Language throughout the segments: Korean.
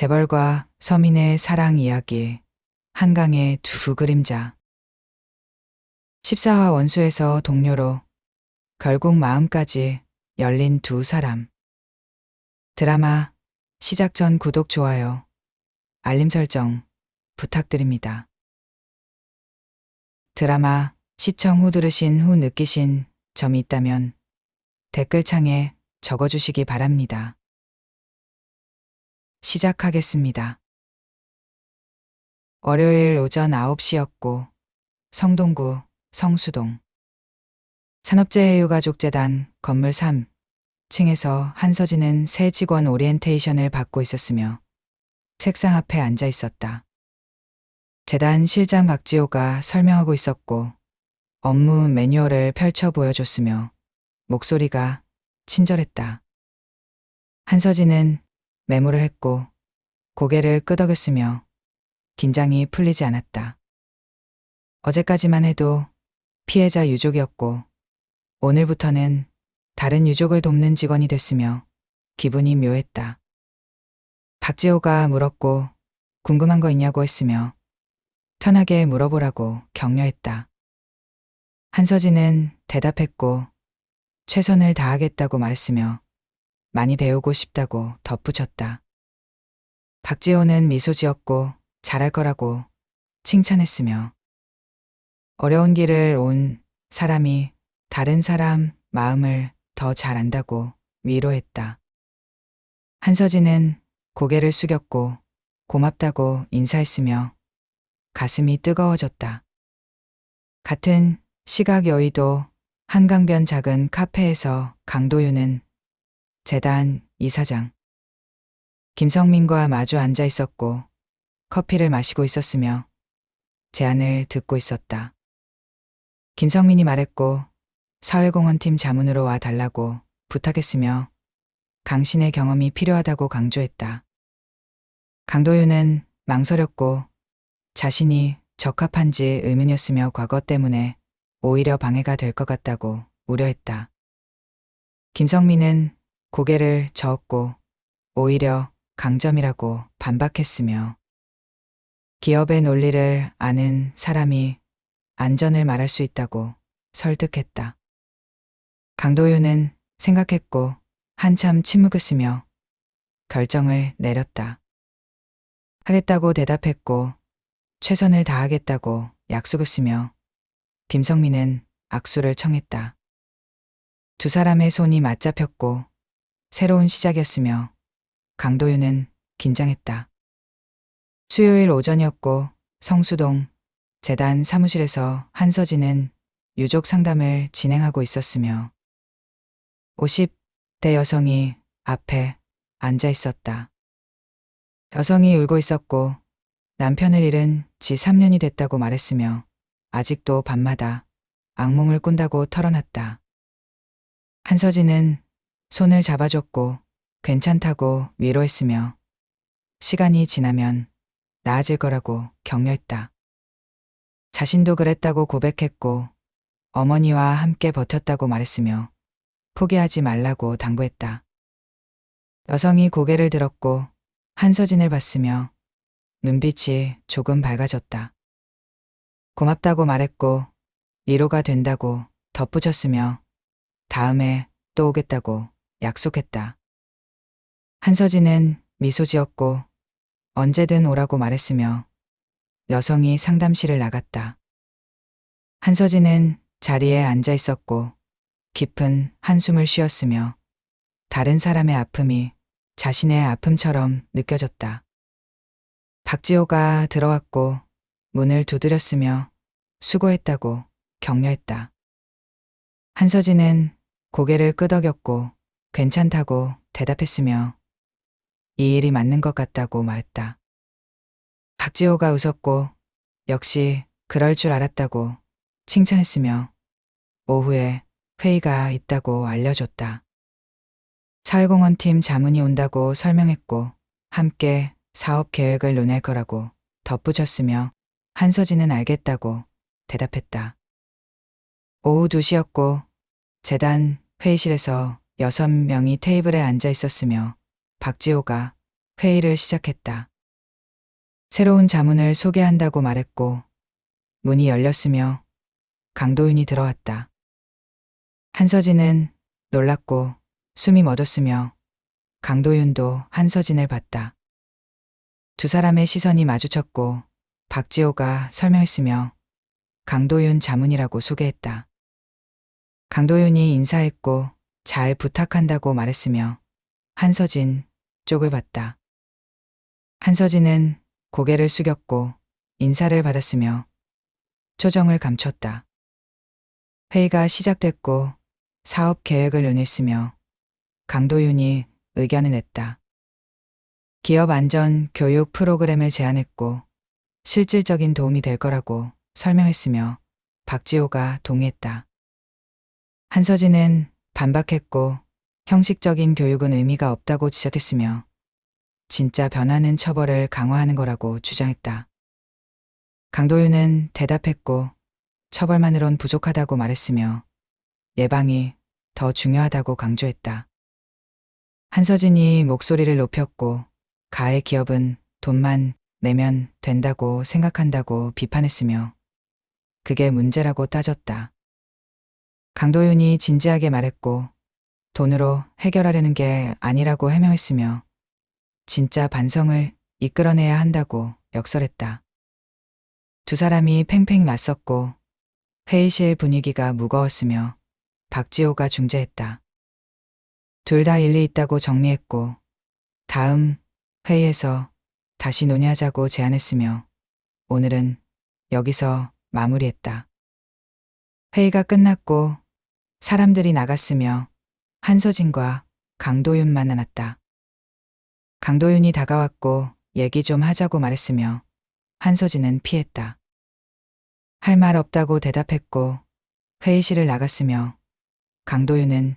재벌과 서민의 사랑 이야기, 한강의 두 그림자. 14화 원수에서 동료로 결국 마음까지 열린 두 사람. 드라마 시작 전 구독, 좋아요, 알림 설정 부탁드립니다. 드라마 시청 후 들으신 후 느끼신 점이 있다면 댓글창에 적어주시기 바랍니다. 시작하겠습니다. 월요일 오전 9시였고 성동구 성수동 산업재해유가족재단 건물 3층에서 한서진은 새 직원 오리엔테이션을 받고 있었으며 책상 앞에 앉아 있었다. 재단 실장 박지호가 설명하고 있었고 업무 매뉴얼을 펼쳐 보여줬으며 목소리가 친절했다. 한서진은 메모를 했고 고개를 끄덕였으며 긴장이 풀리지 않았다. 어제까지만 해도 피해자 유족이었고 오늘부터는 다른 유족을 돕는 직원이 됐으며 기분이 묘했다. 박지호가 물었고 궁금한 거 있냐고 했으며 편하게 물어보라고 격려했다. 한서진은 대답했고 최선을 다하겠다고 말했으며 많이 배우고 싶다고 덧붙였다. 박지호는 미소 지었고 잘할 거라고 칭찬했으며 어려운 길을 온 사람이 다른 사람 마음을 더 잘 안다고 위로했다. 한서진은 고개를 숙였고 고맙다고 인사했으며 가슴이 뜨거워졌다. 같은 시각 여의도 한강변 작은 카페에서 강도윤은 재단 이사장 김성민과 마주 앉아 있었고 커피를 마시고 있었으며 제안을 듣고 있었다. 김성민이 말했고 사회공헌팀 자문으로 와 달라고 부탁했으며 강신의 경험이 필요하다고 강조했다. 강도윤은 망설였고 자신이 적합한지 의문이었으며 과거 때문에 오히려 방해가 될 것 같다고 우려했다. 김성민은 고개를 저었고 오히려 강점이라고 반박했으며 기업의 논리를 아는 사람이 안전을 말할 수 있다고 설득했다. 강도윤은 생각했고 한참 침묵했으며 결정을 내렸다. 하겠다고 대답했고 최선을 다하겠다고 약속했으며 김성민은 악수를 청했다. 두 사람의 손이 맞잡혔고 새로운 시작이었으며 강도윤은 긴장했다. 수요일 오전이었고 성수동 재단 사무실에서 한서진은 유족 상담을 진행하고 있었으며 50대 여성이 앞에 앉아 있었다. 여성이 울고 있었고 남편을 잃은 지 3년이 됐다고 말했으며 아직도 밤마다 악몽을 꾼다고 털어놨다. 한서진은 손을 잡아줬고 괜찮다고 위로했으며 시간이 지나면 나아질 거라고 격려했다. 자신도 그랬다고 고백했고 어머니와 함께 버텼다고 말했으며 포기하지 말라고 당부했다. 여성이 고개를 들었고 한서진을 봤으며 눈빛이 조금 밝아졌다. 고맙다고 말했고 위로가 된다고 덧붙였으며 다음에 또 오겠다고 약속했다. 한서진은 미소 지었고 언제든 오라고 말했으며 여성이 상담실을 나갔다. 한서진은 자리에 앉아 있었고 깊은 한숨을 쉬었으며 다른 사람의 아픔이 자신의 아픔처럼 느껴졌다. 박지호가 들어왔고 문을 두드렸으며 수고했다고 격려했다. 한서진은 고개를 끄덕였고 괜찮다고 대답했으며 이 일이 맞는 것 같다고 말했다. 박지호가 웃었고 역시 그럴 줄 알았다고 칭찬했으며 오후에 회의가 있다고 알려줬다. 사회공헌팀 자문이 온다고 설명했고 함께 사업 계획을 논할 거라고 덧붙였으며 한서진은 알겠다고 대답했다. 오후 2시였고 재단 회의실에서 6명이 테이블에 앉아 있었으며 박지호가 회의를 시작했다. 새로운 자문을 소개한다고 말했고 문이 열렸으며 강도윤이 들어왔다. 한서진은 놀랐고 숨이 멎었으며 강도윤도 한서진을 봤다. 두 사람의 시선이 마주쳤고 박지호가 설명했으며 강도윤 자문이라고 소개했다. 강도윤이 인사했고 잘 부탁한다고 말했으며 한서진 쪽을 봤다. 한서진은 고개를 숙였고 인사를 받았으며 표정을 감췄다. 회의가 시작됐고 사업 계획을 논했으며 강도윤이 의견을 냈다. 기업 안전 교육 프로그램을 제안했고 실질적인 도움이 될 거라고 설명했으며 박지호가 동의했다. 한서진은 반박했고 형식적인 교육은 의미가 없다고 지적했으며 진짜 변화는 처벌을 강화하는 거라고 주장했다. 강도윤은 대답했고 처벌만으론 부족하다고 말했으며 예방이 더 중요하다고 강조했다. 한서진이 목소리를 높였고 가해 기업은 돈만 내면 된다고 생각한다고 비판했으며 그게 문제라고 따졌다. 강도윤이 진지하게 말했고 돈으로 해결하려는 게 아니라고 해명했으며 진짜 반성을 이끌어내야 한다고 역설했다. 두 사람이 팽팽 맞섰고 회의실 분위기가 무거웠으며 박지호가 중재했다. 둘 다 일리 있다고 정리했고 다음 회의에서 다시 논의하자고 제안했으며 오늘은 여기서 마무리했다. 회의가 끝났고 사람들이 나갔으며 한서진과 강도윤만 남았다. 강도윤이 다가왔고 얘기 좀 하자고 말했으며 한서진은 피했다. 할 말 없다고 대답했고 회의실을 나갔으며 강도윤은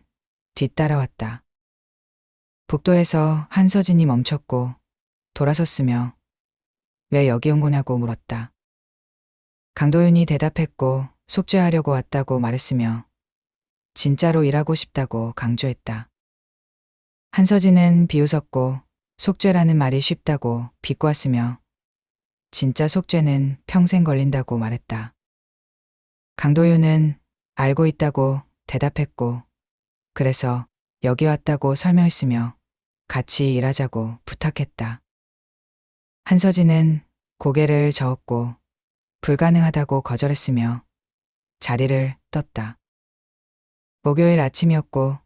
뒤따라왔다. 복도에서 한서진이 멈췄고 돌아섰으며 왜 여기 온 거냐고 물었다. 강도윤이 대답했고 속죄하려고 왔다고 말했으며 진짜로 일하고 싶다고 강조했다. 한서진은 비웃었고 속죄라는 말이 쉽다고 비꼬았으며 진짜 속죄는 평생 걸린다고 말했다. 강도윤은 알고 있다고 대답했고 그래서 여기 왔다고 설명했으며 같이 일하자고 부탁했다. 한서진은 고개를 저었고 불가능하다고 거절했으며 자리를 떴다. 목요일 아침이었고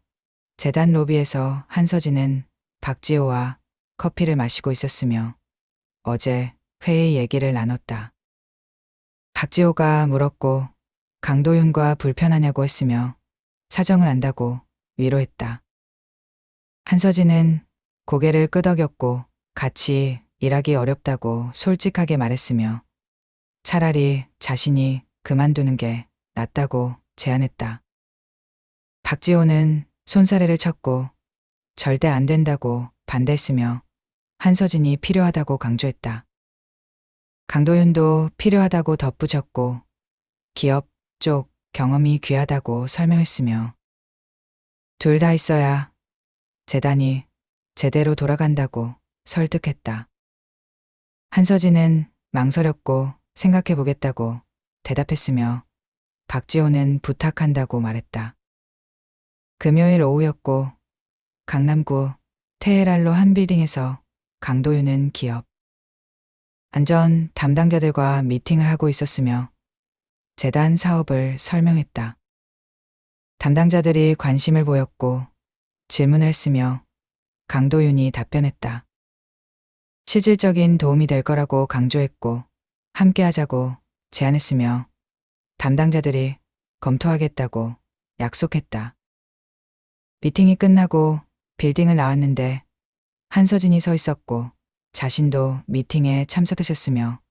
재단 로비에서 한서진은 박지호와 커피를 마시고 있었으며 어제 회의 얘기를 나눴다. 박지호가 물었고 강도윤과 불편하냐고 했으며 사정을 안다고 위로했다. 한서진은 고개를 끄덕였고 같이 일하기 어렵다고 솔직하게 말했으며 차라리 자신이 그만두는 게 낫다고 제안했다. 박지호는 손사래를 쳤고 절대 안 된다고 반대했으며 한서진이 필요하다고 강조했다. 강도윤도 필요하다고 덧붙였고 기업 쪽 경험이 귀하다고 설명했으며 둘 다 있어야 재단이 제대로 돌아간다고 설득했다. 한서진은 망설였고 생각해보겠다고 대답했으며 박지호는 부탁한다고 말했다. 금요일 오후였고 강남구 테헤랄로 한 빌딩에서 강도윤은 기업 안전 담당자들과 미팅을 하고 있었으며 재단 사업을 설명했다. 담당자들이 관심을 보였고 질문을 했으며 강도윤이 답변했다. 실질적인 도움이 될 거라고 강조했고 함께 하자고 제안했으며 담당자들이 검토하겠다고 약속했다. 미팅이 끝나고 빌딩을 나왔는데 한서진이 서 있었고 자신도 미팅에 참석하셨으며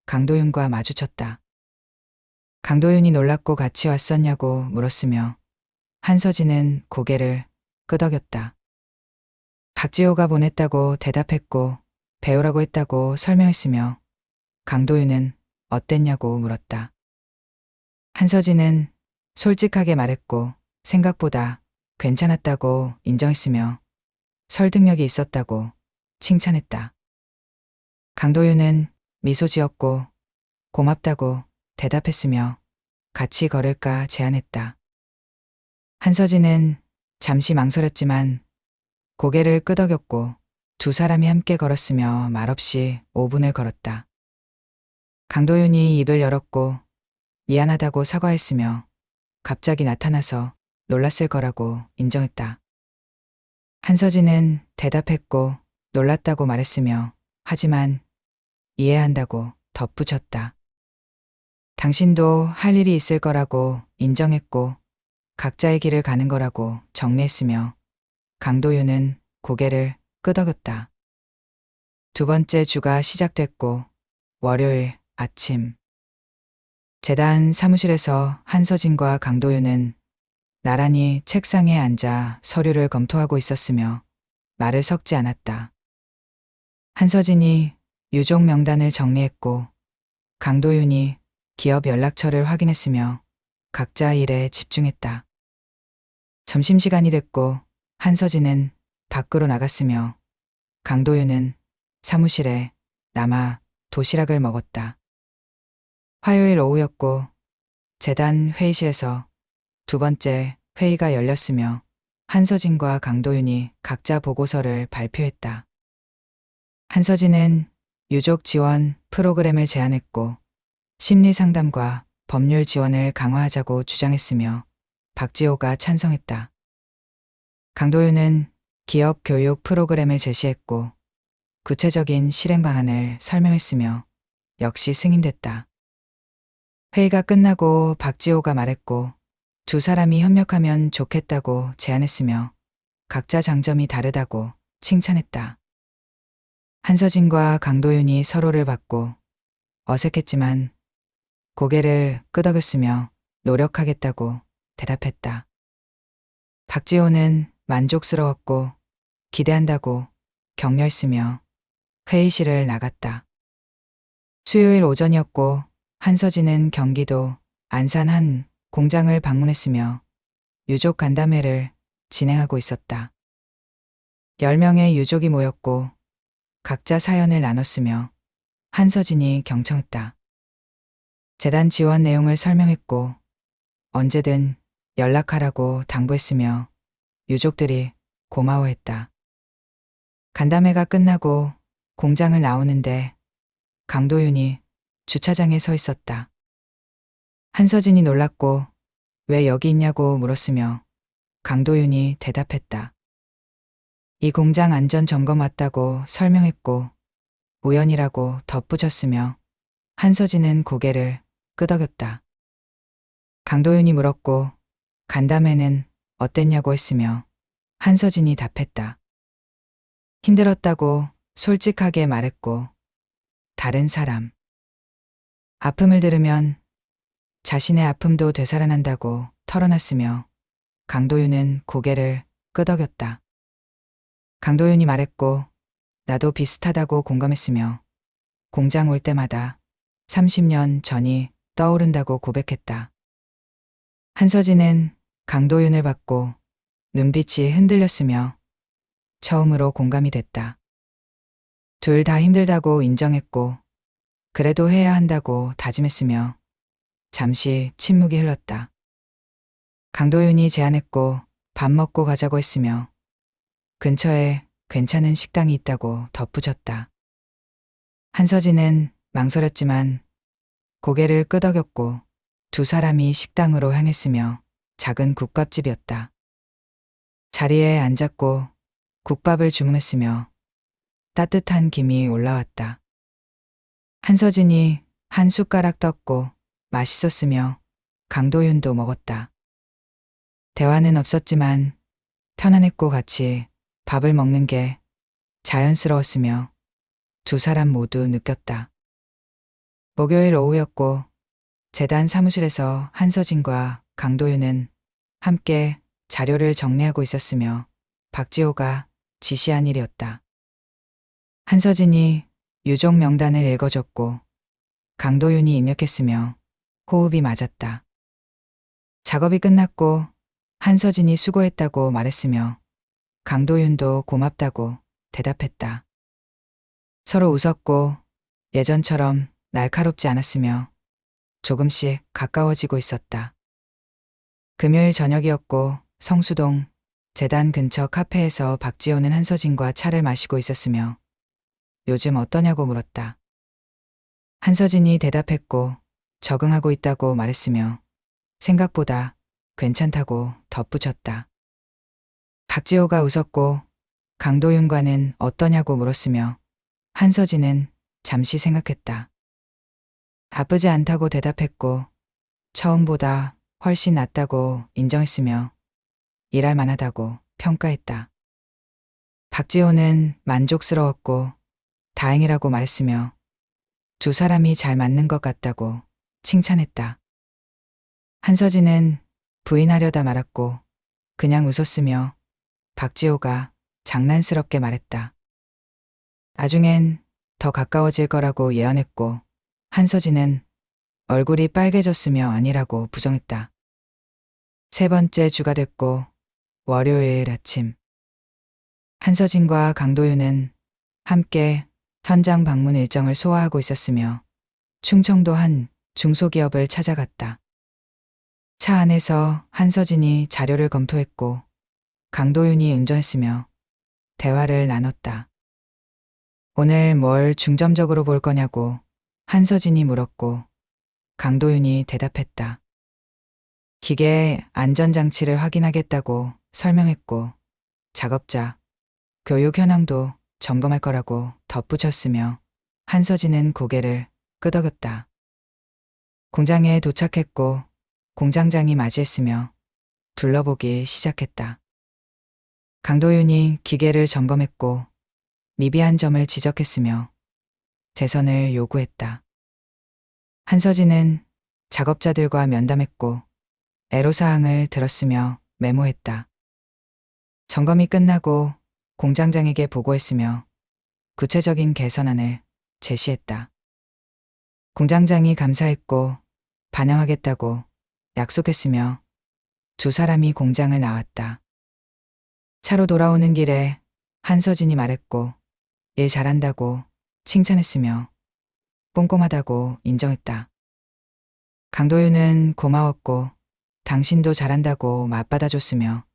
강도윤과 마주쳤다. 강도윤이 놀랍고 같이 왔었냐고 물었으며 한서진은 고개를 끄덕였다. 박지호가 보냈다고 대답했고 배우라고 했다고 설명했으며 강도윤은 어땠냐고 물었다. 한서진은 솔직하게 말했고 생각보다 괜찮았다고 인정했으며 설득력이 있었다고 칭찬했다. 강도윤은 미소 지었고 고맙다고 대답했으며 같이 걸을까 제안했다. 한서진은 잠시 망설였지만 고개를 끄덕였고 두 사람이 함께 걸었으며 말없이 5분을 걸었다. 강도윤이 입을 열었고 미안하다고 사과했으며 갑자기 나타나서 놀랐을 거라고 인정했다. 한서진은 대답했고 놀랐다고 말했으며 하지만 이해한다고 덧붙였다. 당신도 할 일이 있을 거라고 인정했고 각자의 길을 가는 거라고 정리했으며 강도윤은 고개를 끄덕였다. 두 번째 주가 시작됐고 월요일 아침 재단 사무실에서 한서진과 강도윤은 나란히 책상에 앉아 서류를 검토하고 있었으며 말을 섞지 않았다. 한서진이 유족 명단을 정리했고 강도윤이 기업 연락처를 확인했으며 각자 일에 집중했다. 점심시간이 됐고 한서진은 밖으로 나갔으며 강도윤은 사무실에 남아 도시락을 먹었다. 화요일 오후였고 재단 회의실에서 두 번째 회의가 열렸으며 한서진과 강도윤이 각자 보고서를 발표했다. 한서진은 유족 지원 프로그램을 제안했고 심리 상담과 법률 지원을 강화하자고 주장했으며 박지호가 찬성했다. 강도윤은 기업 교육 프로그램을 제시했고 구체적인 실행 방안을 설명했으며 역시 승인됐다. 회의가 끝나고 박지호가 말했고 두 사람이 협력하면 좋겠다고 제안했으며 각자 장점이 다르다고 칭찬했다. 한서진과 강도윤이 서로를 봤고 어색했지만 고개를 끄덕였으며 노력하겠다고 대답했다. 박지호는 만족스러웠고 기대한다고 격려했으며 회의실을 나갔다. 수요일 오전이었고 한서진은 경기도 안산 한 공장을 방문했으며 유족 간담회를 진행하고 있었다. 10명의 유족이 모였고 각자 사연을 나눴으며 한서진이 경청했다. 재단 지원 내용을 설명했고 언제든 연락하라고 당부했으며 유족들이 고마워했다. 간담회가 끝나고 공장을 나오는데 강도윤이 주차장에 서 있었다. 한서진이 놀랐고 왜 여기 있냐고 물었으며 강도윤이 대답했다. 이 공장 안전 점검 왔다고 설명했고 우연이라고 덧붙였으며 한서진은 고개를 끄덕였다. 강도윤이 물었고 간담회는 어땠냐고 했으며 한서진이 답했다. 힘들었다고 솔직하게 말했고 다른 사람 아픔을 들으면 자신의 아픔도 되살아난다고 털어놨으며 강도윤은 고개를 끄덕였다. 강도윤이 말했고 나도 비슷하다고 공감했으며 공장 올 때마다 30년 전이 떠오른다고 고백했다. 한서진은 강도윤을 봤고 눈빛이 흔들렸으며 처음으로 공감이 됐다. 둘 다 힘들다고 인정했고 그래도 해야 한다고 다짐했으며 잠시 침묵이 흘렀다. 강도윤이 제안했고 밥 먹고 가자고 했으며 근처에 괜찮은 식당이 있다고 덧붙였다. 한서진은 망설였지만 고개를 끄덕였고 두 사람이 식당으로 향했으며 작은 국밥집이었다. 자리에 앉았고 국밥을 주문했으며 따뜻한 김이 올라왔다. 한서진이 한 숟가락 떴고 맛있었으며 강도윤도 먹었다. 대화는 없었지만 편안했고 같이 밥을 먹는 게 자연스러웠으며 두 사람 모두 느꼈다. 목요일 오후였고 재단 사무실에서 한서진과 강도윤은 함께 자료를 정리하고 있었으며 박지호가 지시한 일이었다. 한서진이 유족 명단을 읽어줬고 강도윤이 입력했으며 호흡이 맞았다. 작업이 끝났고 한서진이 수고했다고 말했으며 강도윤도 고맙다고 대답했다. 서로 웃었고 예전처럼 날카롭지 않았으며 조금씩 가까워지고 있었다. 금요일 저녁이었고 성수동 재단 근처 카페에서 박지호는 한서진과 차를 마시고 있었으며 요즘 어떠냐고 물었다. 한서진이 대답했고 적응하고 있다고 말했으며 생각보다 괜찮다고 덧붙였다. 박지호가 웃었고 강도윤과는 어떠냐고 물었으며 한서진은 잠시 생각했다. 나쁘지 않다고 대답했고 처음보다 훨씬 낫다고 인정했으며 일할 만하다고 평가했다. 박지호는 만족스러웠고 다행이라고 말했으며 두 사람이 잘 맞는 것 같다고 칭찬했다. 한서진은 부인하려다 말았고 그냥 웃었으며 박지호가 장난스럽게 말했다. 나중엔 더 가까워질 거라고 예언했고 한서진은 얼굴이 빨개졌으며 아니라고 부정했다. 세 번째 주가 됐고 월요일 아침 한서진과 강도윤은 함께 현장 방문 일정을 소화하고 있었으며 충청도 한 중소기업을 찾아갔다. 차 안에서 한서진이 자료를 검토했고 강도윤이 운전했으며 대화를 나눴다. 오늘 뭘 중점적으로 볼 거냐고 한서진이 물었고 강도윤이 대답했다. 기계 안전장치를 확인하겠다고 설명했고 작업자, 교육 현황도 점검할 거라고 덧붙였으며 한서진은 고개를 끄덕였다. 공장에 도착했고 공장장이 맞이했으며 둘러보기 시작했다. 강도윤이 기계를 점검했고 미비한 점을 지적했으며 재선을 요구했다. 한서진은 작업자들과 면담했고 애로사항을 들었으며 메모했다. 점검이 끝나고 공장장에게 보고했으며 구체적인 개선안을 제시했다. 공장장이 감사했고 반영하겠다고 약속했으며 두 사람이 공장을 나왔다. 차로 돌아오는 길에 한서진이 말했고 일 잘한다고 칭찬했으며 꼼꼼하다고 인정했다. 강도윤은 고마웠고 당신도 잘한다고 맞받아줬으며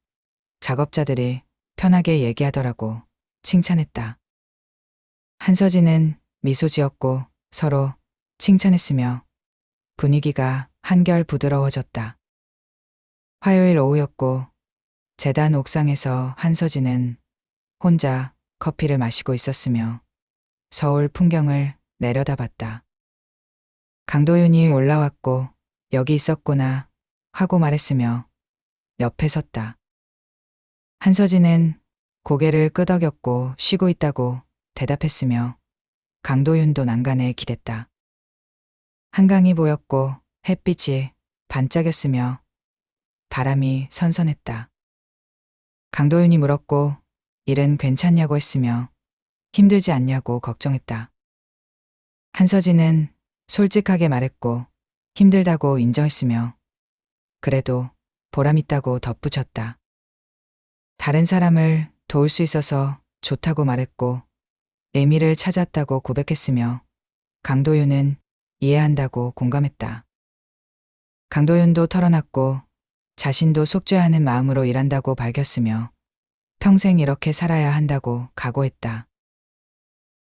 작업자들이 편하게 얘기하더라고 칭찬했다. 한서진은 미소 지었고 서로 칭찬했으며 분위기가 한결 부드러워졌다. 화요일 오후였고 재단 옥상에서 한서진은 혼자 커피를 마시고 있었으며 서울 풍경을 내려다봤다. 강도윤이 올라왔고 여기 있었구나 하고 말했으며 옆에 섰다. 한서진은 고개를 끄덕였고 쉬고 있다고 대답했으며 강도윤도 난간에 기댔다. 한강이 보였고 햇빛이 반짝였으며 바람이 선선했다. 강도윤이 물었고 일은 괜찮냐고 했으며 힘들지 않냐고 걱정했다. 한서진은 솔직하게 말했고 힘들다고 인정했으며 그래도 보람있다고 덧붙였다. 다른 사람을 도울 수 있어서 좋다고 말했고 의미를 찾았다고 고백했으며 강도윤은 이해한다고 공감했다. 강도윤도 털어놨고 자신도 속죄하는 마음으로 일한다고 밝혔으며 평생 이렇게 살아야 한다고 각오했다.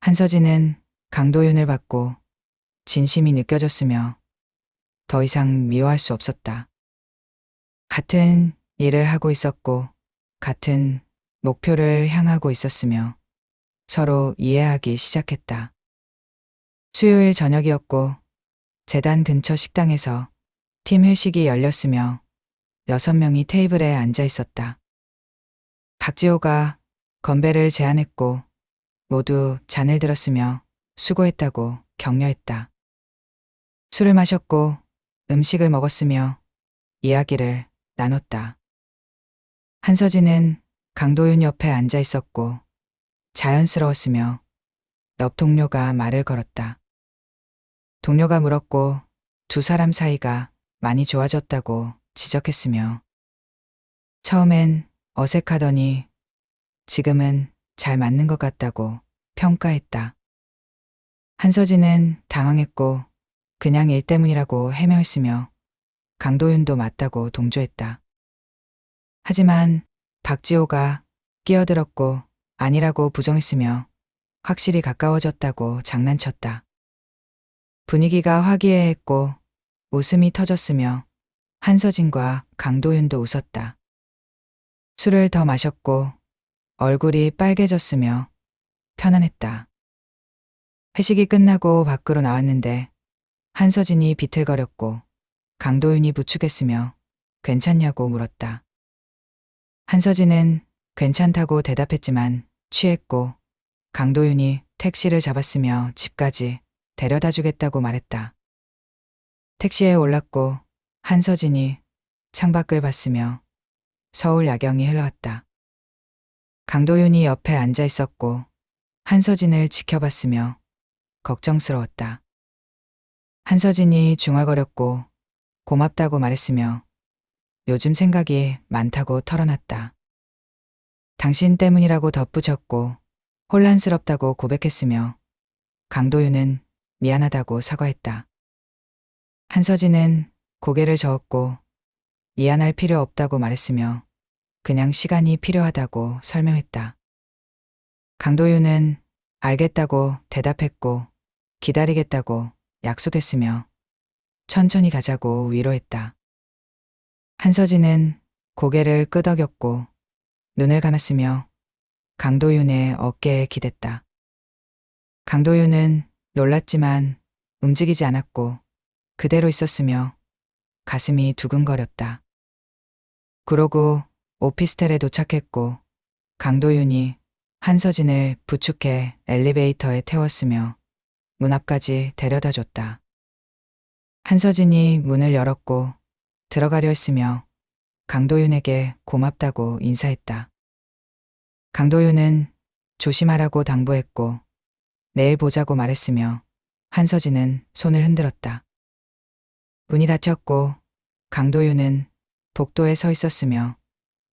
한서진은 강도윤을 받고 진심이 느껴졌으며 더 이상 미워할 수 없었다. 같은 일을 하고 있었고 같은 목표를 향하고 있었으며 서로 이해하기 시작했다. 수요일 저녁이었고 재단 근처 식당에서 팀 회식이 열렸으며 6명이 테이블에 앉아 있었다. 박지호가 건배를 제안했고 모두 잔을 들었으며 수고했다고 격려했다. 술을 마셨고 음식을 먹었으며 이야기를 나눴다. 한서진은 강도윤 옆에 앉아 있었고 자연스러웠으며 옆 동료가 말을 걸었다. 동료가 물었고 두 사람 사이가 많이 좋아졌다고 지적했으며 처음엔 어색하더니 지금은 잘 맞는 것 같다고 평가했다. 한서진은 당황했고 그냥 일 때문이라고 해명했으며 강도윤도 맞다고 동조했다. 하지만 박지호가 끼어들었고 아니라고 부정했으며 확실히 가까워졌다고 장난쳤다. 분위기가 화기애애했고 웃음이 터졌으며 한서진과 강도윤도 웃었다. 술을 더 마셨고 얼굴이 빨개졌으며 편안했다. 회식이 끝나고 밖으로 나왔는데 한서진이 비틀거렸고 강도윤이 부축했으며 괜찮냐고 물었다. 한서진은 괜찮다고 대답했지만 취했고 강도윤이 택시를 잡았으며 집까지 데려다 주겠다고 말했다. 택시에 올랐고 한서진이 창밖을 봤으며 서울 야경이 흘러왔다. 강도윤이 옆에 앉아 있었고 한서진을 지켜봤으며 걱정스러웠다. 한서진이 중얼거렸고 고맙다고 말했으며 요즘 생각이 많다고 털어놨다. 당신 때문이라고 덧붙였고 혼란스럽다고 고백했으며 강도윤은 미안하다고 사과했다. 한서진은 고개를 저었고 미안할 필요 없다고 말했으며 그냥 시간이 필요하다고 설명했다. 강도윤은 알겠다고 대답했고 기다리겠다고 약속했으며 천천히 가자고 위로했다. 한서진은 고개를 끄덕였고 눈을 감았으며 강도윤의 어깨에 기댔다. 강도윤은 놀랐지만 움직이지 않았고 그대로 있었으며 가슴이 두근거렸다. 그러고 오피스텔에 도착했고 강도윤이 한서진을 부축해 엘리베이터에 태웠으며 문 앞까지 데려다 줬다. 한서진이 문을 열었고 들어가려 했으며 강도윤에게 고맙다고 인사했다. 강도윤은 조심하라고 당부했고 내일 보자고 말했으며 한서진은 손을 흔들었다. 문이 닫혔고 강도윤은 복도에 서 있었으며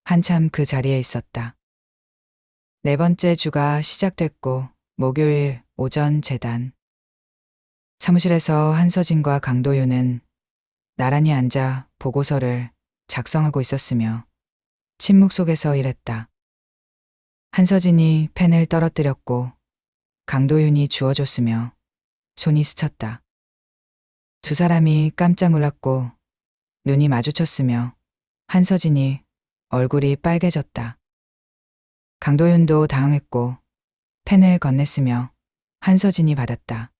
한참 그 자리에 있었다. 네 번째 주가 시작됐고 목요일 오전 재단. 사무실에서 한서진과 강도윤은 나란히 앉아 보고서를 작성하고 있었으며 침묵 속에서 일했다. 한서진이 펜을 떨어뜨렸고 강도윤이 주워줬으며 손이 스쳤다. 두 사람이 깜짝 놀랐고 눈이 마주쳤으며 한서진이 얼굴이 빨개졌다. 강도윤도 당황했고 펜을 건넸으며 한서진이 받았다.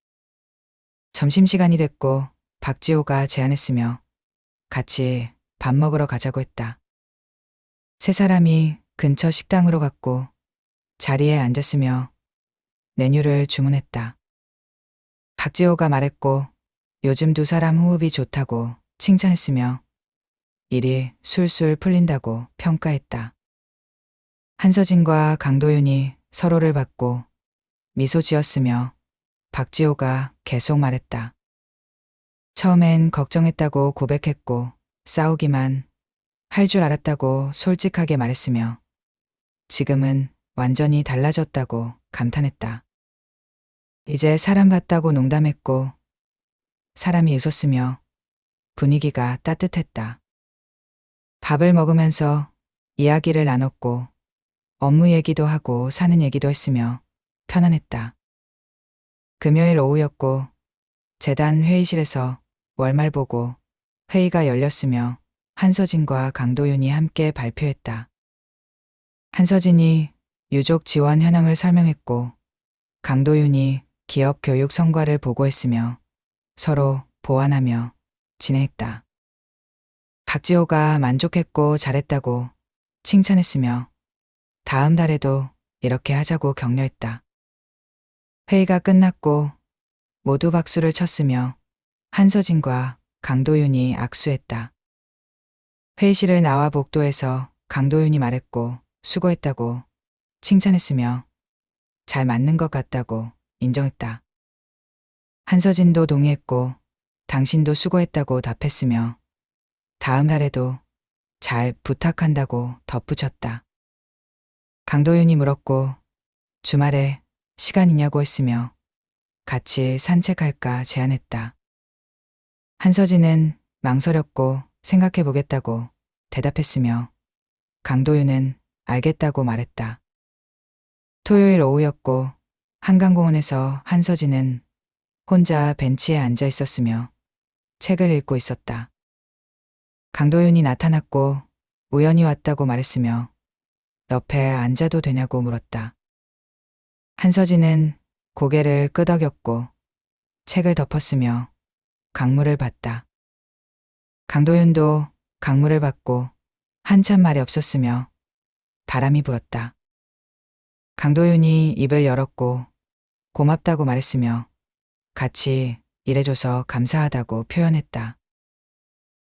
점심시간이 됐고 박지호가 제안했으며 같이 밥 먹으러 가자고 했다. 세 사람이 근처 식당으로 갔고 자리에 앉았으며 메뉴를 주문했다. 박지호가 말했고 요즘 두 사람 호흡이 좋다고 칭찬했으며 일이 술술 풀린다고 평가했다. 한서진과 강도윤이 서로를 봤고 미소 지었으며 박지호가 계속 말했다. 처음엔 걱정했다고 고백했고 싸우기만 할 줄 알았다고 솔직하게 말했으며 지금은 완전히 달라졌다고 감탄했다. 이제 사람 같다고 농담했고 사람이 웃었으며 분위기가 따뜻했다. 밥을 먹으면서 이야기를 나눴고 업무 얘기도 하고 사는 얘기도 했으며 편안했다. 금요일 오후였고 재단 회의실에서 월말 보고 회의가 열렸으며 한서진과 강도윤이 함께 발표했다. 한서진이 유족 지원 현황을 설명했고 강도윤이 기업 교육 성과를 보고했으며 서로 보완하며 진행했다. 박지호가 만족했고 잘했다고 칭찬했으며 다음 달에도 이렇게 하자고 격려했다. 회의가 끝났고 모두 박수를 쳤으며 한서진과 강도윤이 악수했다. 회의실을 나와 복도에서 강도윤이 말했고 수고했다고 칭찬했으며 잘 맞는 것 같다고 인정했다. 한서진도 동의했고 당신도 수고했다고 답했으며 다음 달에도 잘 부탁한다고 덧붙였다. 강도윤이 물었고 주말에 시간 있냐고 했으며 같이 산책할까 제안했다. 한서진은 망설였고 생각해보겠다고 대답했으며 강도윤은 알겠다고 말했다. 토요일 오후였고 한강공원에서 한서진은 혼자 벤치에 앉아 있었으며 책을 읽고 있었다. 강도윤이 나타났고 우연히 왔다고 말했으며 옆에 앉아도 되냐고 물었다. 한서진은 고개를 끄덕였고 책을 덮었으며 강물을 봤다. 강도윤도 강물을 봤고 한참 말이 없었으며 바람이 불었다. 강도윤이 입을 열었고 고맙다고 말했으며 같이 일해줘서 감사하다고 표현했다.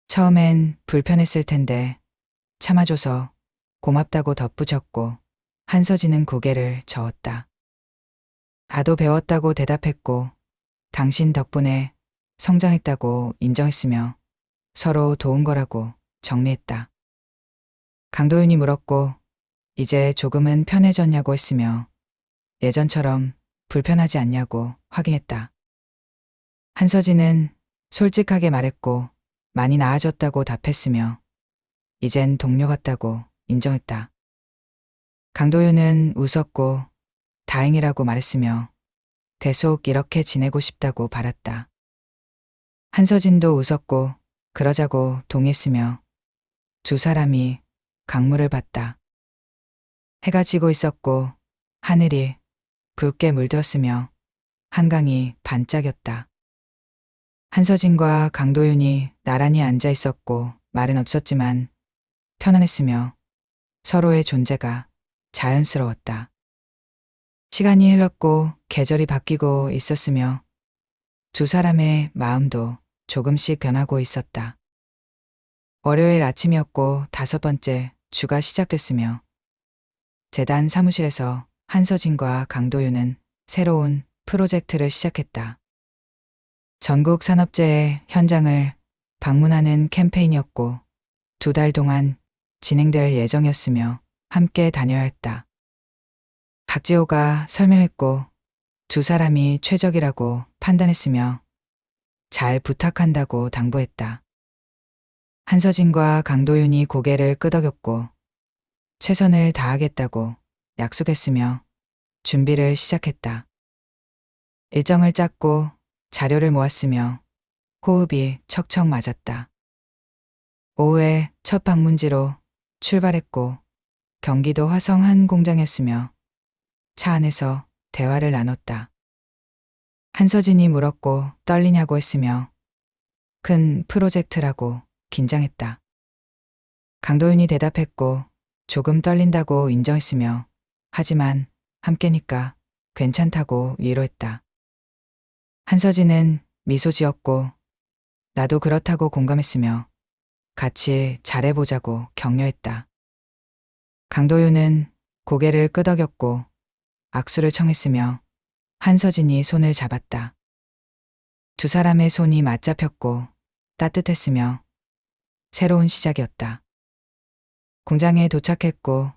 처음엔 불편했을 텐데 참아줘서 고맙다고 덧붙였고 한서진은 고개를 저었다. 나도 배웠다고 대답했고 당신 덕분에 성장했다고 인정했으며 서로 도운 거라고 정리했다. 강도윤이 물었고 이제 조금은 편해졌냐고 했으며 예전처럼 불편하지 않냐고 확인했다. 한서진은 솔직하게 말했고 많이 나아졌다고 답했으며 이젠 동료 같다고 인정했다. 강도윤은 웃었고 다행이라고 말했으며 계속 이렇게 지내고 싶다고 바랐다. 한서진도 웃었고 그러자고 동의했으며 두 사람이 강물을 봤다. 해가 지고 있었고 하늘이 붉게 물들었으며 한강이 반짝였다. 한서진과 강도윤이 나란히 앉아 있었고 말은 없었지만 편안했으며 서로의 존재가 자연스러웠다. 시간이 흘렀고 계절이 바뀌고 있었으며 두 사람의 마음도 조금씩 변하고 있었다. 월요일 아침이었고 5번째 주가 시작됐으며 재단 사무실에서 한서진과 강도윤은 새로운 프로젝트를 시작했다. 전국 산업재해 현장을 방문하는 캠페인이었고 2달 동안 진행될 예정이었으며 함께 다녀야 했다. 박지호가 설명했고 두 사람이 최적이라고 판단했으며 잘 부탁한다고 당부했다. 한서진과 강도윤이 고개를 끄덕였고 최선을 다하겠다고 약속했으며 준비를 시작했다. 일정을 짰고 자료를 모았으며 호흡이 척척 맞았다. 오후에 첫 방문지로 출발했고 경기도 화성 한 공장이었으며 차 안에서 대화를 나눴다. 한서진이 물었고 떨리냐고 했으며 큰 프로젝트라고 긴장했다. 강도윤이 대답했고 조금 떨린다고 인정했으며 하지만 함께니까 괜찮다고 위로했다. 한서진은 미소 지었고 나도 그렇다고 공감했으며 같이 잘해보자고 격려했다. 강도윤은 고개를 끄덕였고 악수를 청했으며 한서진이 손을 잡았다. 두 사람의 손이 맞잡혔고 따뜻했으며 새로운 시작이었다. 공장에 도착했고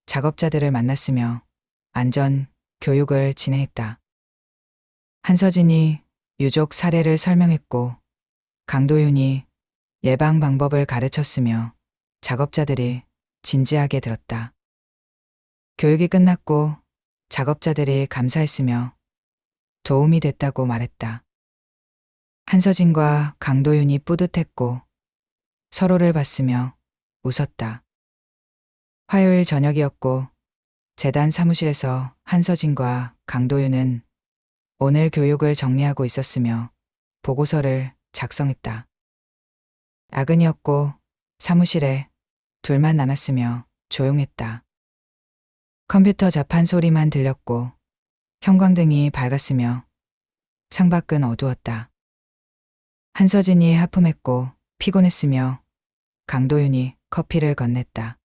작업자들을 만났으며 안전 교육을 진행했다. 한서진이 유족 사례를 설명했고 강도윤이 예방 방법을 가르쳤으며 작업자들이 진지하게 들었다. 교육이 끝났고 작업자들이 감사했으며 도움이 됐다고 말했다. 한서진과 강도윤이 뿌듯했고 서로를 봤으며 웃었다. 화요일 저녁이었고 재단 사무실에서 한서진과 강도윤은 오늘 교육을 정리하고 있었으며 보고서를 작성했다. 야근이었고 사무실에 둘만 남았으며 조용했다. 컴퓨터 자판 소리만 들렸고 형광등이 밝았으며 창밖은 어두웠다. 한서진이 하품했고 피곤했으며 강도윤이 커피를 건넸다.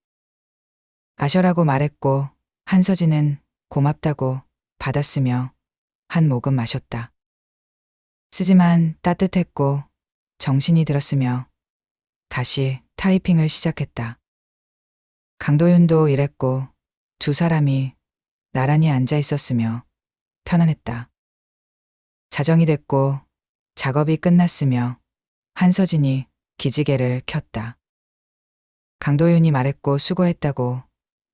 마셔라고 말했고 한서진은 고맙다고 받았으며 한 모금 마셨다. 쓰지만 따뜻했고 정신이 들었으며 다시 타이핑을 시작했다. 강도윤도 일했고 두 사람이 나란히 앉아 있었으며 편안했다. 자정이 됐고 작업이 끝났으며 한서진이 기지개를 켰다. 강도윤이 말했고 수고했다고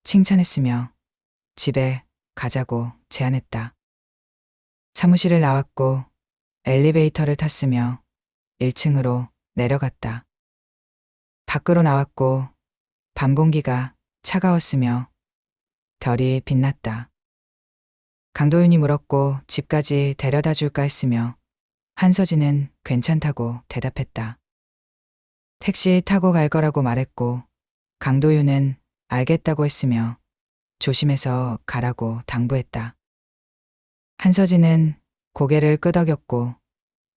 칭찬했으며 집에 가자고 제안했다. 사무실을 나왔고 엘리베이터를 탔으며 1층으로 내려갔다. 밖으로 나왔고 밤 공기가 차가웠으며 별이 빛났다. 강도윤이 물었고 집까지 데려다 줄까 했으며 한서진은 괜찮다고 대답했다. 택시 타고 갈 거라고 말했고 강도윤은 알겠다고 했으며 조심해서 가라고 당부했다. 한서진은 고개를 끄덕였고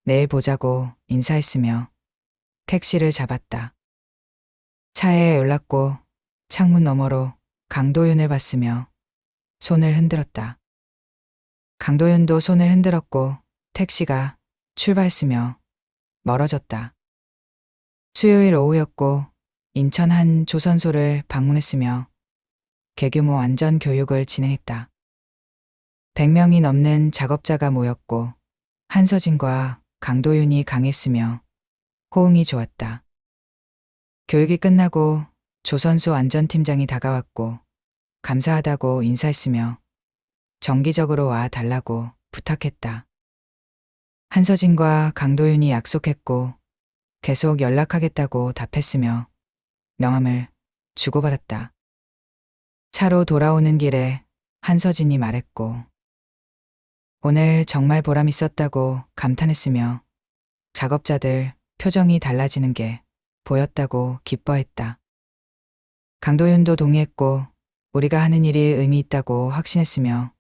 내일 보자고 인사했으며 택시를 잡았다. 차에 올랐고 창문 너머로 강도윤을 봤으며 손을 흔들었다. 강도윤도 손을 흔들었고 택시가 출발했으며 멀어졌다. 수요일 오후였고 인천 한 조선소를 방문했으며 대규모 안전 교육을 진행했다. 100명이 넘는 작업자가 모였고 한서진과 강도윤이 강했으며 호응이 좋았다. 교육이 끝나고 조선소 안전팀장이 다가왔고 감사하다고 인사했으며 정기적으로 와 달라고 부탁했다. 한서진과 강도윤이 약속했고 계속 연락하겠다고 답했으며 명함을 주고받았다. 차로 돌아오는 길에 한서진이 말했고 오늘 정말 보람 있었다고 감탄했으며 작업자들 표정이 달라지는 게 보였다고 기뻐했다. 강도윤도 동의했고 우리가 하는 일이 의미 있다고 확신했으며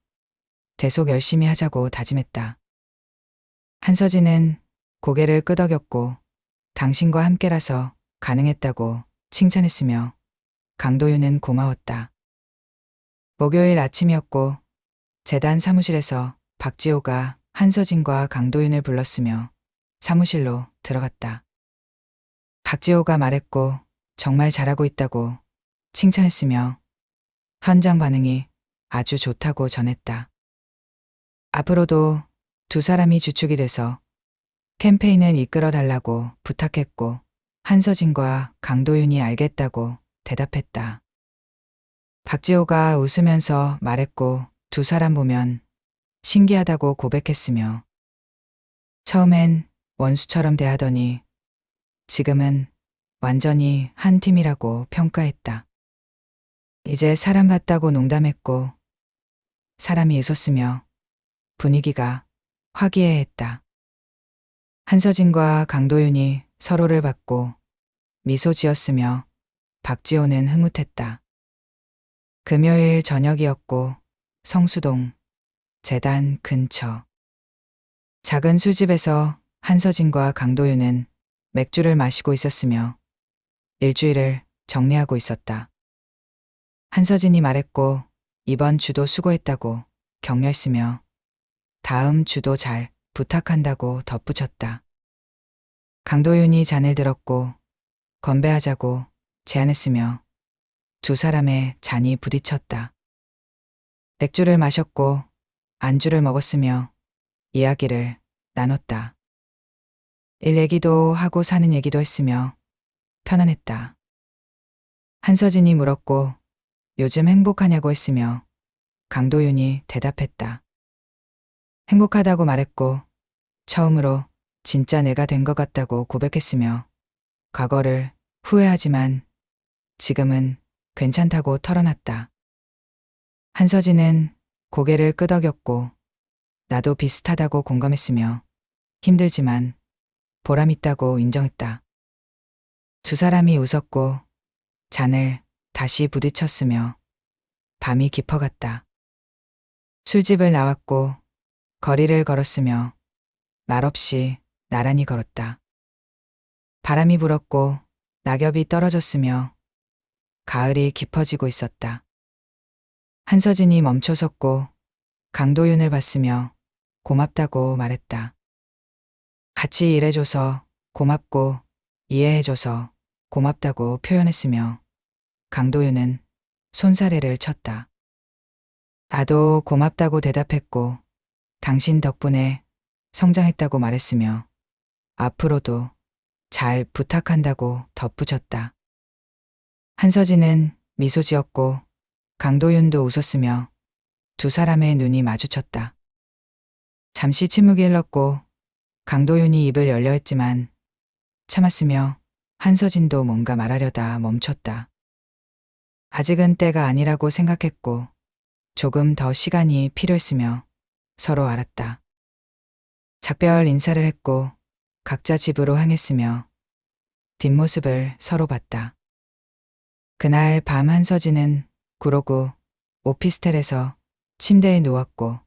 계속 열심히 하자고 다짐했다. 한서진은 고개를 끄덕였고 당신과 함께라서 가능했다고 칭찬했으며 강도윤은 고마웠다. 목요일 아침이었고 재단 사무실에서 박지호가 한서진과 강도윤을 불렀으며 사무실로 들어갔다. 박지호가 말했고 정말 잘하고 있다고 칭찬했으며 현장 반응이 아주 좋다고 전했다. 앞으로도 두 사람이 주축이 돼서 캠페인을 이끌어 달라고 부탁했고 한서진과 강도윤이 알겠다고 대답했다. 박지호가 웃으면서 말했고 두 사람 보면 신기하다고 고백했으며 처음엔 원수처럼 대하더니 지금은 완전히 한 팀이라고 평가했다. 이제 사람 같다고 농담했고 사람이 웃었으며 분위기가 화기애애했다. 한서진과 강도윤이 서로를 봤고 미소 지었으며 박지호는 흐뭇했다. 금요일 저녁이었고 성수동 재단 근처 작은 술집에서 한서진과 강도윤은 맥주를 마시고 있었으며 일주일을 정리하고 있었다. 한서진이 말했고 이번 주도 수고했다고 격려했으며 다음 주도 잘 부탁한다고 덧붙였다. 강도윤이 잔을 들었고 건배하자고 제안했으며 두 사람의 잔이 부딪혔다. 맥주를 마셨고 안주를 먹었으며 이야기를 나눴다. 일 얘기도 하고 사는 얘기도 했으며 편안했다. 한서진이 물었고 요즘 행복하냐고 했으며 강도윤이 대답했다. 행복하다고 말했고 처음으로 진짜 내가 된 것 같다고 고백했으며 과거를 후회하지만 지금은 괜찮다고 털어놨다. 한서진은 고개를 끄덕였고 나도 비슷하다고 공감했으며 힘들지만 보람 있다고 인정했다. 두 사람이 웃었고 잔을 다시 부딪혔으며 밤이 깊어갔다. 술집을 나왔고 거리를 걸었으며 말없이 나란히 걸었다. 바람이 불었고 낙엽이 떨어졌으며 가을이 깊어지고 있었다. 한서진이 멈춰섰고 강도윤을 봤으며 고맙다고 말했다. 같이 일해줘서 고맙고 이해해줘서 고맙다고 표현했으며 강도윤은 손사래를 쳤다. 나도 고맙다고 대답했고 당신 덕분에 성장했다고 말했으며 앞으로도 잘 부탁한다고 덧붙였다. 한서진은 미소 지었고 강도윤도 웃었으며 두 사람의 눈이 마주쳤다. 잠시 침묵이 흘렀고 강도윤이 입을 열려 했지만 참았으며 한서진도 뭔가 말하려다 멈췄다. 아직은 때가 아니라고 생각했고 조금 더 시간이 필요했으며 서로 알았다. 작별 인사를 했고 각자 집으로 향했으며 뒷모습을 서로 봤다. 그날 밤 한서진은 구로구 오피스텔에서 침대에 누웠고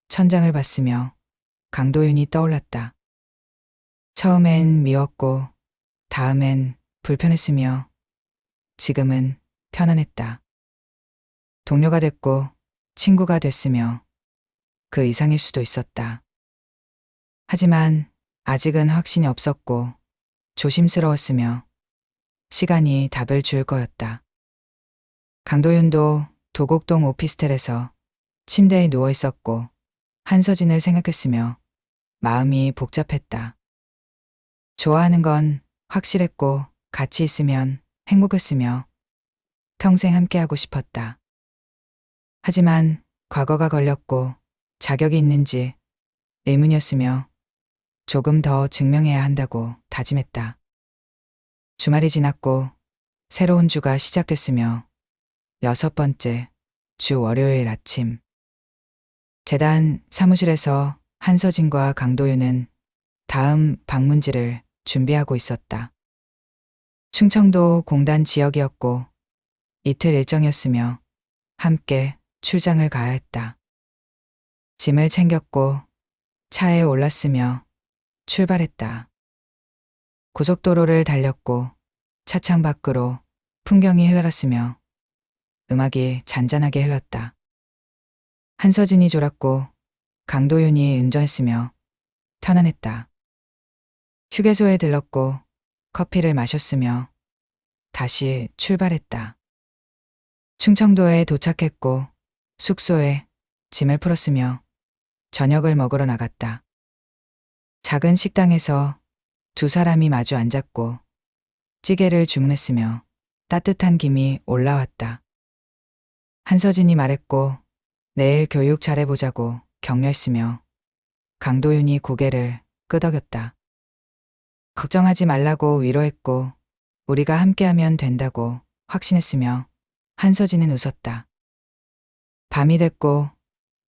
천장을 봤으며 강도윤이 떠올랐다. 처음엔 미웠고 다음엔 불편했으며 지금은 편안했다. 동료가 됐고 친구가 됐으며 그 이상일 수도 있었다. 하지만 아직은 확신이 없었고 조심스러웠으며 시간이 답을 줄 거였다. 강도윤도 도곡동 오피스텔에서 침대에 누워 있었고 한서진을 생각했으며 마음이 복잡했다. 좋아하는 건 확실했고 같이 있으면 행복했으며 평생 함께하고 싶었다. 하지만 과거가 걸렸고 자격이 있는지 의문이었으며 조금 더 증명해야 한다고 다짐했다. 주말이 지났고 새로운 주가 시작됐으며 6번째 주 월요일 아침 재단 사무실에서 한서진과 강도윤은 다음 방문지를 준비하고 있었다. 충청도 공단 지역이었고 이틀 일정이었으며 함께 출장을 가야 했다. 짐을 챙겼고 차에 올랐으며 출발했다. 고속도로를 달렸고 차창 밖으로 풍경이 흘러갔으며 음악이 잔잔하게 흘렀다. 한서진이 졸았고 강도윤이 운전했으며 편안했다. 휴게소에 들렀고 커피를 마셨으며 다시 출발했다. 충청도에 도착했고 숙소에 짐을 풀었으며 저녁을 먹으러 나갔다. 작은 식당에서 두 사람이 마주 앉았고 찌개를 주문했으며 따뜻한 김이 올라왔다. 한서진이 말했고 내일 교육 잘해보자고 격려했으며 강도윤이 고개를 끄덕였다. 걱정하지 말라고 위로했고 우리가 함께하면 된다고 확신했으며 한서진은 웃었다. 밤이 됐고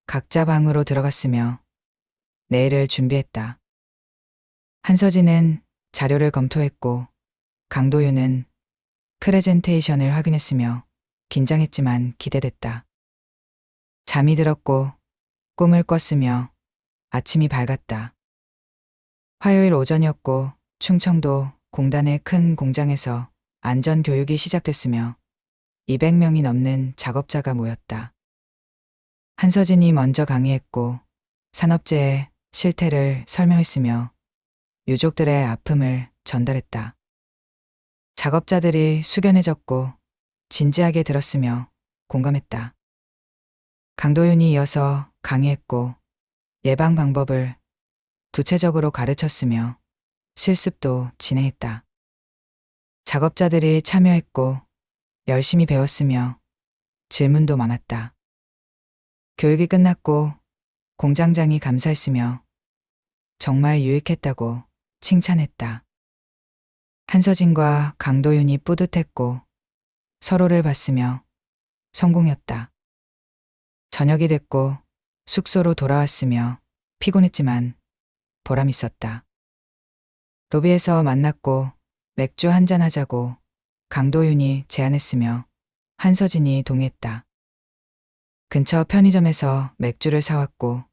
각자 방으로 들어갔으며 내일을 준비했다. 한서진은 자료를 검토했고 강도윤은 프레젠테이션을 확인했으며 긴장했지만 기대됐다. 잠이 들었고 꿈을 꿨으며 아침이 밝았다. 화요일 오전이었고 충청도 공단의 큰 공장에서 안전교육이 시작됐으며 200명이 넘는 작업자가 모였다. 한서진이 먼저 강의했고 산업재해 실태를 설명했으며 유족들의 아픔을 전달했다. 작업자들이 숙연해졌고 진지하게 들었으며 공감했다. 강도윤이 이어서 강의했고 예방 방법을 구체적으로 가르쳤으며 실습도 진행했다. 작업자들이 참여했고 열심히 배웠으며 질문도 많았다. 교육이 끝났고 공장장이 감사했으며 정말 유익했다고 칭찬했다. 한서진과 강도윤이 뿌듯했고 서로를 봤으며 성공했다. 저녁이 됐고 숙소로 돌아왔으며 피곤했지만 보람 있었다. 로비에서 만났고 맥주 한잔 하자고 강도윤이 제안했으며 한서진이 동의했다. 근처 편의점에서 맥주를 사왔고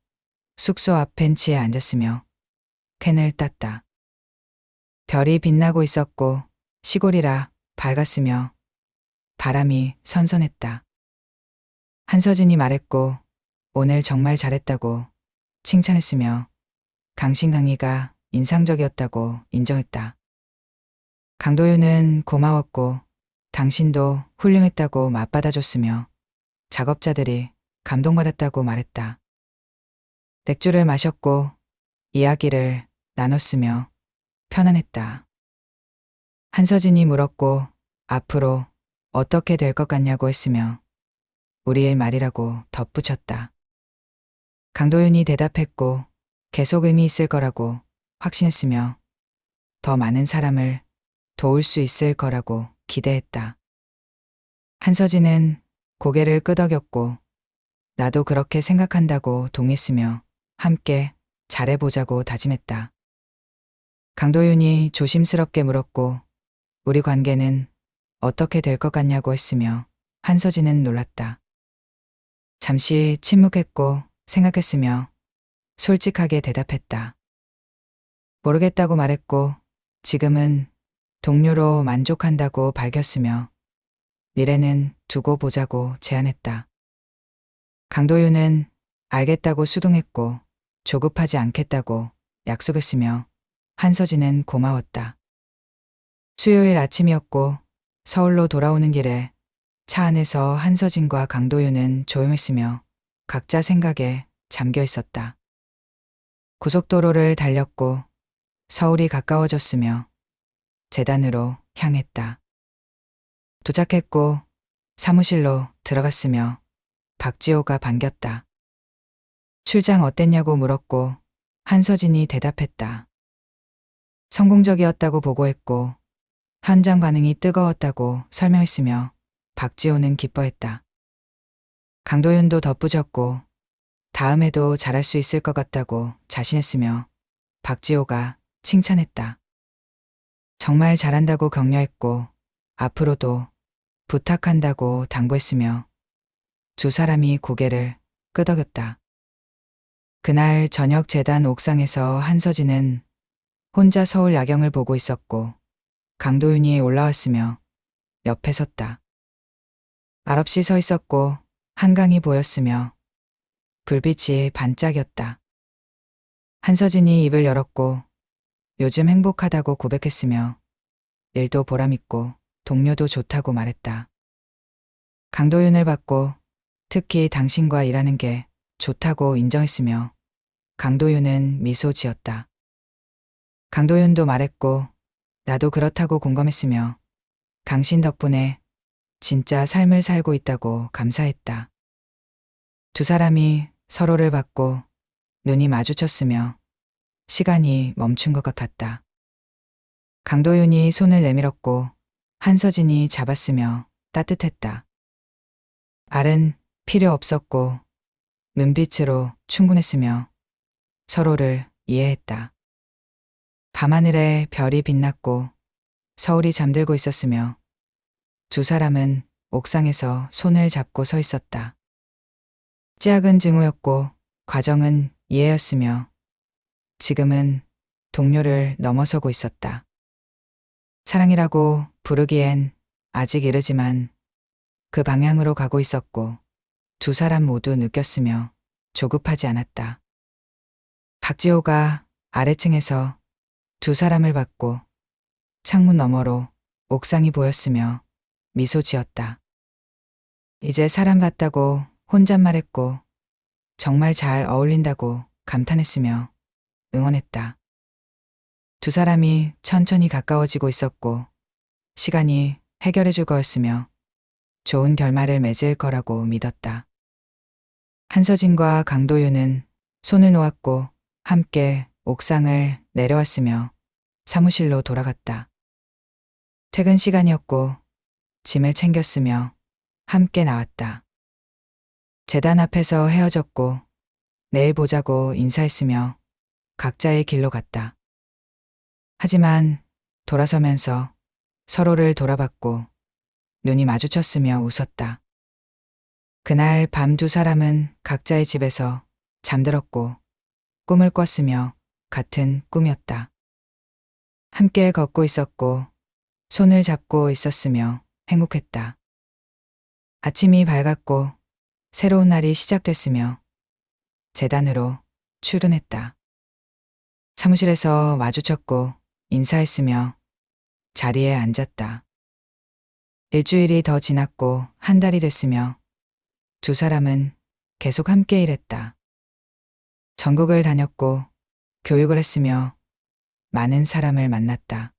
숙소 앞 벤치에 앉았으며 캔을 땄다. 별이 빛나고 있었고 시골이라 밝았으며 바람이 선선했다. 한서진이 말했고 오늘 정말 잘했다고 칭찬했으며 강신 강의가 인상적이었다고 인정했다. 강도윤은 고마웠고 당신도 훌륭했다고 맞받아줬으며 작업자들이 감동받았다고 말했다. 맥주를 마셨고 이야기를 나눴으며 편안했다. 한서진이 물었고 앞으로 어떻게 될 것 같냐고 했으며 우리의 말이라고 덧붙였다. 강도윤이 대답했고 계속 의미 있을 거라고 확신했으며 더 많은 사람을 도울 수 있을 거라고 기대했다. 한서진은 고개를 끄덕였고 나도 그렇게 생각한다고 동했으며 함께 잘해보자고 다짐했다. 강도윤이 조심스럽게 물었고 우리 관계는 어떻게 될 것 같냐고 했으며 한서진은 놀랐다. 잠시 침묵했고 생각했으며 솔직하게 대답했다. 모르겠다고 말했고 지금은 동료로 만족한다고 밝혔으며 미래는 두고 보자고 제안했다. 강도윤은 알겠다고 수긍했고 조급하지 않겠다고 약속했으며 한서진은 고마웠다. 수요일 아침이었고 서울로 돌아오는 길에 차 안에서 한서진과 강도윤은 조용했으며 각자 생각에 잠겨 있었다. 고속도로를 달렸고 서울이 가까워졌으며 재단으로 향했다. 도착했고 사무실로 들어갔으며 박지호가 반겼다. 출장 어땠냐고 물었고 한서진이 대답했다. 성공적이었다고 보고했고 현장 반응이 뜨거웠다고 설명했으며 박지호는 기뻐했다. 강도윤도 덧붙였고 다음에도 잘할 수 있을 것 같다고 자신했으며 박지호가 칭찬했다. 정말 잘한다고 격려했고 앞으로도 부탁한다고 당부했으며 두 사람이 고개를 끄덕였다. 그날 저녁 재단 옥상에서 한서진은 혼자 서울 야경을 보고 있었고 강도윤이 올라왔으며 옆에 섰다. 말없이 서 있었고 한강이 보였으며 불빛이 반짝였다. 한서진이 입을 열었고 요즘 행복하다고 고백했으며 일도 보람있고 동료도 좋다고 말했다. 강도윤을 받고 특히 당신과 일하는 게 좋다고 인정했으며 강도윤은 미소 지었다. 강도윤도 말했고 나도 그렇다고 공감했으며 당신 덕분에 진짜 삶을 살고 있다고 감사했다. 두 사람이 서로를 받고 눈이 마주쳤으며 시간이 멈춘 것 같았다. 강도윤이 손을 내밀었고 한서진이 잡았으며 따뜻했다. 말은 필요 없었고 눈빛으로 충분했으며 서로를 이해했다. 밤하늘에 별이 빛났고 서울이 잠들고 있었으며 두 사람은 옥상에서 손을 잡고 서 있었다. 찌약은 증오였고 과정은 이해였으며 지금은 동료를 넘어서고 있었다. 사랑이라고 부르기엔 아직 이르지만 그 방향으로 가고 있었고 두 사람 모두 느꼈으며 조급하지 않았다. 박지호가 아래층에서 두 사람을 받고 창문 너머로 옥상이 보였으며 미소 지었다. 이제 사람 같다고 혼잣말했고 정말 잘 어울린다고 감탄했으며 응원했다. 두 사람이 천천히 가까워지고 있었고 시간이 해결해줄 거였으며 좋은 결말을 맺을 거라고 믿었다. 한서진과 강도윤은 손을 놓았고 함께 옥상을 내려왔으며 사무실로 돌아갔다. 퇴근 시간이었고 짐을 챙겼으며 함께 나왔다. 재단 앞에서 헤어졌고 내일 보자고 인사했으며 각자의 길로 갔다. 하지만 돌아서면서 서로를 돌아봤고 눈이 마주쳤으며 웃었다. 그날 밤 두 사람은 각자의 집에서 잠들었고 꿈을 꿨으며 같은 꿈이었다. 함께 걷고 있었고 손을 잡고 있었으며 행복했다. 아침이 밝았고 새로운 날이 시작됐으며 재단으로 출근했다. 사무실에서 마주쳤고 인사했으며 자리에 앉았다. 일주일이 더 지났고 한 달이 됐으며 두 사람은 계속 함께 일했다. 전국을 다녔고 교육을 했으며 많은 사람을 만났다.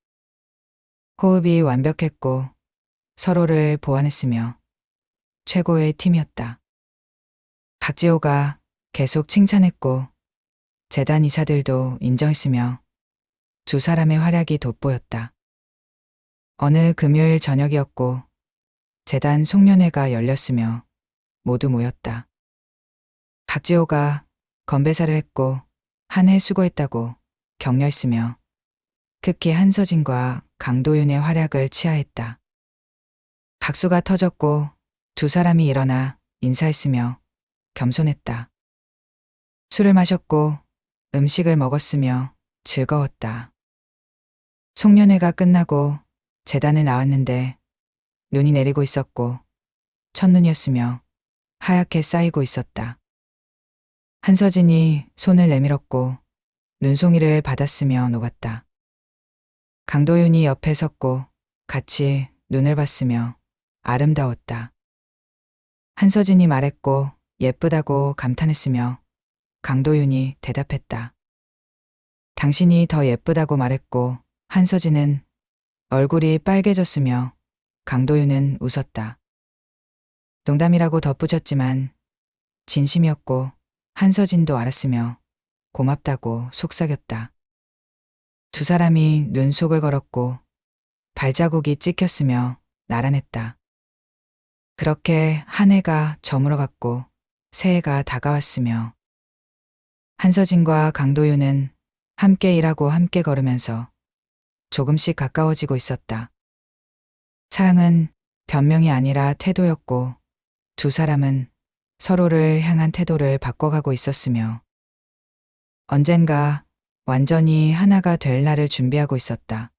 호흡이 완벽했고 서로를 보완했으며 최고의 팀이었다. 박지호가 계속 칭찬했고 재단 이사들도 인정했으며 두 사람의 활약이 돋보였다. 어느 금요일 저녁이었고 재단 송년회가 열렸으며 모두 모였다. 박지호가 건배사를 했고 한 해 수고했다고 격려했으며 특히 한서진과 강도윤의 활약을 치하했다. 박수가 터졌고 두 사람이 일어나 인사했으며 겸손했다. 술을 마셨고 음식을 먹었으며 즐거웠다. 송년회가 끝나고 재단을 나왔는데 눈이 내리고 있었고 첫눈이었으며 하얗게 쌓이고 있었다. 한서진이 손을 내밀었고 눈송이를 받았으며 녹았다. 강도윤이 옆에 섰고 같이 눈을 봤으며 아름다웠다. 한서진이 말했고 예쁘다고 감탄했으며 강도윤이 대답했다. 당신이 더 예쁘다고 말했고 한서진은 얼굴이 빨개졌으며 강도윤은 웃었다. 농담이라고 덧붙였지만 진심이었고 한서진도 알았으며 고맙다고 속삭였다. 두 사람이 눈속을 걸었고 발자국이 찍혔으며 나란했다. 그렇게 한 해가 저물어갔고 새해가 다가왔으며 한서진과 강도윤은 함께 일하고 함께 걸으면서 조금씩 가까워지고 있었다. 사랑은 변명이 아니라 태도였고 두 사람은 서로를 향한 태도를 바꿔가고 있었으며 언젠가 완전히 하나가 될 날을 준비하고 있었다.